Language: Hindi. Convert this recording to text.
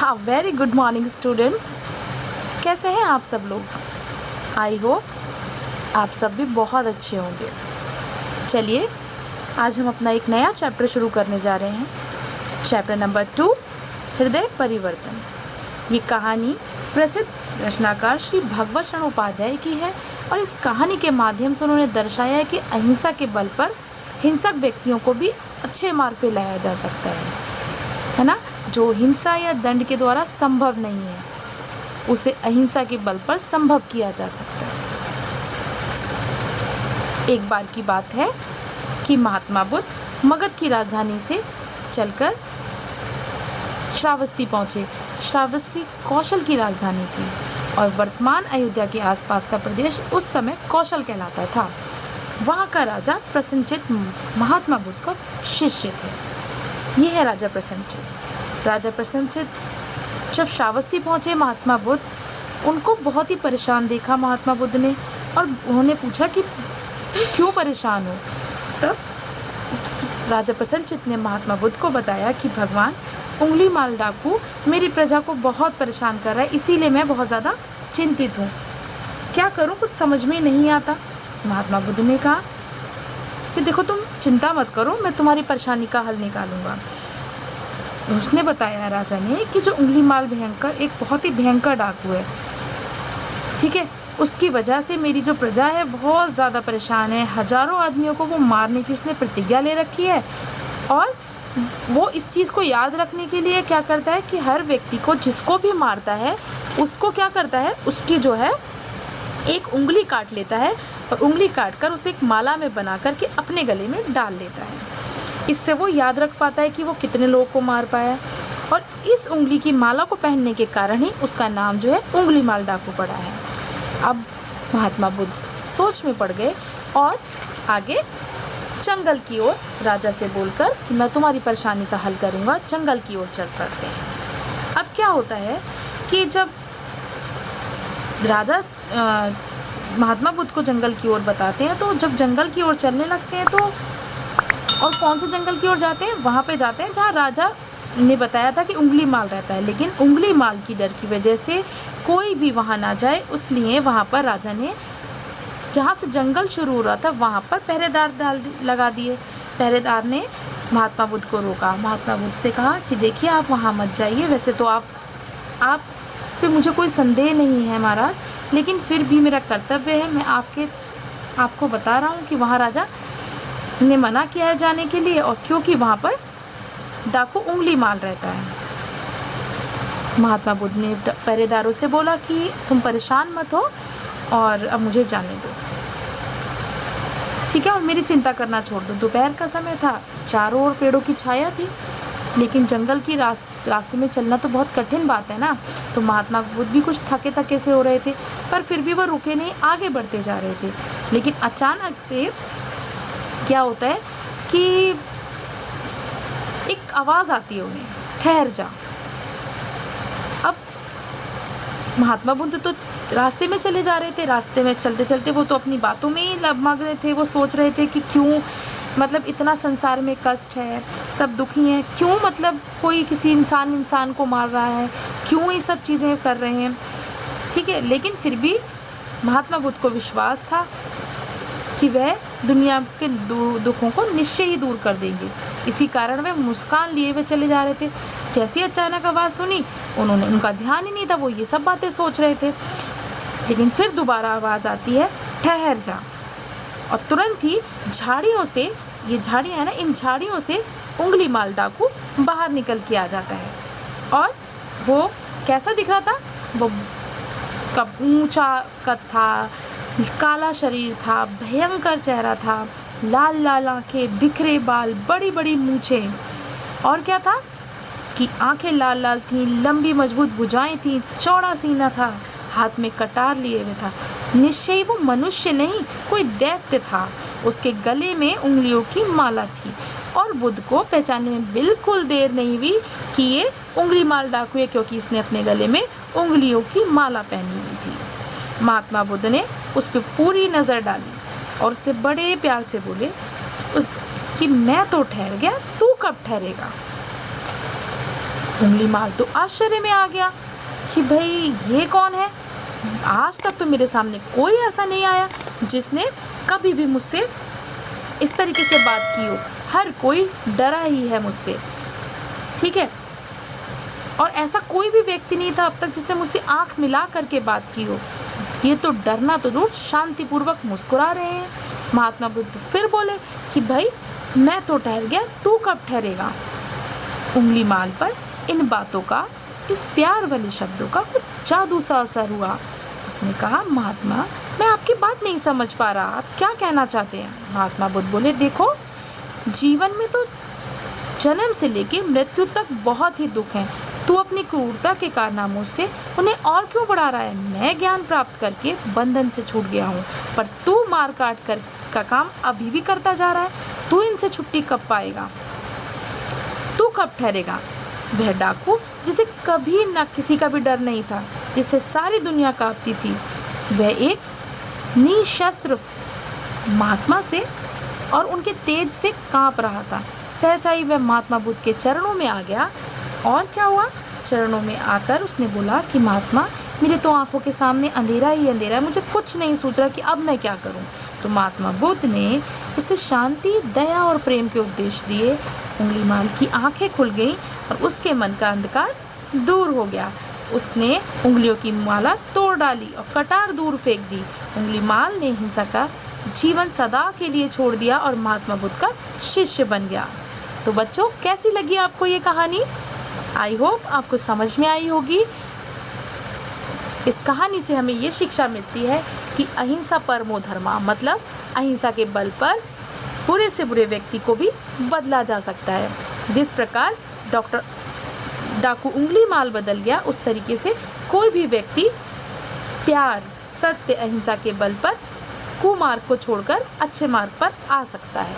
हाँ, वेरी गुड मॉर्निंग स्टूडेंट्स। कैसे हैं आप सब लोग? आई होप आप सब भी बहुत अच्छे होंगे। चलिए आज हम अपना एक नया चैप्टर शुरू करने जा रहे हैं। चैप्टर नंबर 2, हृदय परिवर्तन। ये कहानी प्रसिद्ध रचनाकार श्री भगवत शरण उपाध्याय की है और इस कहानी के माध्यम से उन्होंने दर्शाया है कि अहिंसा के बल पर हिंसक व्यक्तियों को भी अच्छे मार्ग पे लाया जा सकता है ना। जो हिंसा या दंड के द्वारा संभव नहीं है उसे अहिंसा के बल पर संभव किया जा सकता है। एक बार की बात है कि महात्मा बुद्ध मगध की राजधानी से चलकर श्रावस्ती पहुँचे। श्रावस्ती कौशल की राजधानी थी और वर्तमान अयोध्या के आसपास का प्रदेश उस समय कौशल कहलाता था। वहाँ का राजा प्रसन्नचित्त महात्मा बुद्ध का शिष्य थे। ये है राजा प्रसन्नचित्त। राजा प्रसन्नचित्त जब श्रावस्ती पहुँचे, महात्मा बुद्ध उनको बहुत ही परेशान देखा महात्मा बुद्ध ने, और उन्होंने पूछा कि क्यों परेशान हो। तब राजा प्रसन्नचित्त ने महात्मा बुद्ध को बताया कि भगवान, उंगली माल डाकू मेरी प्रजा को बहुत परेशान कर रहा है, इसीलिए मैं बहुत ज़्यादा चिंतित हूँ। क्या करूँ, कुछ समझ में नहीं आता। महात्मा बुद्ध ने कहा कि देखो, तुम चिंता मत करो, मैं तुम्हारी परेशानी का हल निकालूंगा। उसने बताया राजा ने कि जो उंगली माल भयंकर एक बहुत ही भयंकर डाकू है, ठीक है, उसकी वजह से मेरी जो प्रजा है बहुत ज़्यादा परेशान है। हजारों आदमियों को वो मारने की उसने प्रतिज्ञा ले रखी है और वो इस चीज़ को याद रखने के लिए क्या करता है कि हर व्यक्ति को जिसको भी मारता है उसको क्या करता है, उसकी जो है एक उंगली काट लेता है और उंगली काट कर उसे एक माला में बना कर के अपने गले में डाल लेता है। इससे वो याद रख पाता है कि वो कितने लोगों को मार पाया, और इस उंगली की माला को पहनने के कारण ही उसका नाम जो है उंगली माल डाकू पड़ा है। अब महात्मा बुद्ध सोच में पड़ गए और आगे जंगल की ओर राजा से बोलकर कि मैं तुम्हारी परेशानी का हल करूँगा, जंगल की ओर चल पड़ते हैं। अब क्या होता है कि जब राजा महात्मा बुद्ध को जंगल की ओर बताते हैं, तो जब जंगल की ओर चलने लगते हैं तो और कौन से जंगल की ओर जाते हैं, वहाँ पे जाते हैं जहाँ राजा ने बताया था कि उंगली माल रहता है। लेकिन उंगली माल की डर की वजह से कोई भी वहाँ ना जाए, इसलिए वहाँ पर राजा ने जहाँ से जंगल शुरू हो रहा था वहाँ पर पहरेदार लगा दिए। पहरेदार ने महात्मा बुद्ध को रोका। महात्मा बुद्ध से कहा कि देखिए, आप वहाँ मत जाइए। वैसे तो आप पे मुझे कोई संदेह नहीं है महाराज, लेकिन फिर भी मेरा कर्तव्य है, मैं आपको बता रहा हूँ कि वहाँ राजा ने मना किया है जाने के लिए, और क्योंकि वहाँ पर डाकू उंगली माल रहता है। महात्मा बुद्ध ने पहरेदारों से बोला कि तुम परेशान मत हो और अब मुझे जाने दो, ठीक है, और मेरी चिंता करना छोड़ दो। दोपहर का समय था, चारों ओर पेड़ों की छाया थी, लेकिन जंगल की रास्ते में चलना तो बहुत कठिन बात है ना। तो महात्मा बुद्ध भी कुछ थके से हो रहे थे, पर फिर भी वो रुके नहीं, आगे बढ़ते जा रहे थे। लेकिन अचानक से क्या होता है कि एक आवाज़ आती है उन्हें, ठहर जा। अब महात्मा बुद्ध तो रास्ते में चले जा रहे थे, रास्ते में चलते चलते वो तो अपनी बातों में ही मग रहे थे। वो सोच रहे थे कि क्यों, मतलब इतना संसार में कष्ट है, सब दुखी हैं, क्यों मतलब कोई किसी इंसान को मार रहा है, क्यों ये सब चीज़ें कर रहे हैं, ठीक है। लेकिन फिर भी महात्मा बुद्ध को विश्वास था कि वह दुनिया के दुखों को निश्चय ही दूर कर देंगे। इसी कारण वे मुस्कान लिए हुए चले जा रहे थे। जैसी अचानक आवाज़ सुनी, उनका ध्यान ही नहीं था, वो ये सब बातें सोच रहे थे। लेकिन फिर दोबारा आवाज़ आती है, ठहर जा। और तुरंत ही झाड़ियों से, ये झाड़ियाँ हैं ना, इन झाड़ियों से उंगली माल डाकू बाहर निकल के आ जाता है। और वो कैसा दिख रहा था, वो ऊंचा कद था, काला शरीर था, भयंकर चेहरा था, लाल लाल आँखें, बिखरे बाल, बड़ी बड़ी मूछें, और क्या था, उसकी आँखें लाल लाल थीं, लंबी मजबूत भुजाएं थीं, चौड़ा सीना था, हाथ में कटार लिए हुए था। निश्चय ही वो मनुष्य नहीं, कोई दैत्य था। उसके गले में उंगलियों की माला थी और बुद्ध को पहचानने में बिल्कुल देर नहीं हुई कि ये उंगली माल डाकू है, क्योंकि इसने अपने गले में उंगलियों की माला पहनी हुई थी। महात्मा बुद्ध ने उस पर पूरी नज़र डाली और उससे बड़े प्यार से बोले कि मैं तो ठहर गया, तू कब ठहरेगा। उंगलीमाल तो आश्चर्य में आ गया कि भाई ये कौन है। आज तक तो मेरे सामने कोई ऐसा नहीं आया जिसने कभी भी मुझसे इस तरीके से बात की हो। हर कोई डरा ही है मुझसे, ठीक है। और ऐसा कोई भी व्यक्ति नहीं था अब तक जिसने मुझसे आंख मिला करके बात की हो। ये तो डरना तो दूर, शांतिपूर्वक मुस्कुरा रहे हैं। महात्मा बुद्ध फिर बोले कि भाई मैं तो ठहर गया, तू कब ठहरेगा। उंगलीमाल पर इन बातों का, इस प्यार वाले शब्दों का कुछ जादू सा असर हुआ। उसने कहा, महात्मा मैं आपकी बात नहीं समझ पा रहा, आप क्या कहना चाहते हैं। महात्मा बुद्ध बोले, देखो जीवन में तो जन्म से लेके मृत्यु तक बहुत ही दुख हैं। तू अपनी क्रूरता के कारनामों से उन्हें और क्यों बढ़ा रहा है। मैं ज्ञान प्राप्त करके बंधन से छूट गया हूँ, पर तू मार काट कर का काम अभी भी करता जा रहा है। तू इनसे छुट्टी कब पाएगा, तू कब ठहरेगा। वह डाकू जिसे कभी न किसी का भी डर नहीं था, जिससे सारी दुनिया कांपती थी, वह एक निशस्त्र महात्मा से और उनके तेज से कांप रहा था। सहसा ही वह महात्मा बुद्ध के चरणों में आ गया। और क्या हुआ, चरणों में आकर उसने बोला कि महात्मा मेरे तो आंखों के सामने अंधेरा ही अंधेरा है, मुझे कुछ नहीं सूझ रहा कि अब मैं क्या करूं। तो महात्मा बुद्ध ने उसे शांति, दया और प्रेम के उपदेश दिए। उंगलीमाल की आंखें खुल गईं और उसके मन का अंधकार दूर हो गया। उसने उंगलियों की माला तोड़ डाली और कटार दूर फेंक दी। उंगलीमाल ने हिंसा का जीवन सदा के लिए छोड़ दिया और महात्मा बुद्ध का शिष्य बन गया। तो बच्चों, कैसी लगी आपको ये कहानी। आई होप आपको समझ में आई होगी। इस कहानी से हमें ये शिक्षा मिलती है कि अहिंसा परमो धर्मा, मतलब अहिंसा के बल पर बुरे से बुरे व्यक्ति को भी बदला जा सकता है। जिस प्रकार डाकू उंगलीमाल बदल गया, उस तरीके से कोई भी व्यक्ति प्यार, सत्य, अहिंसा के बल पर कुमार्ग को छोड़कर अच्छे मार्ग पर आ सकता है।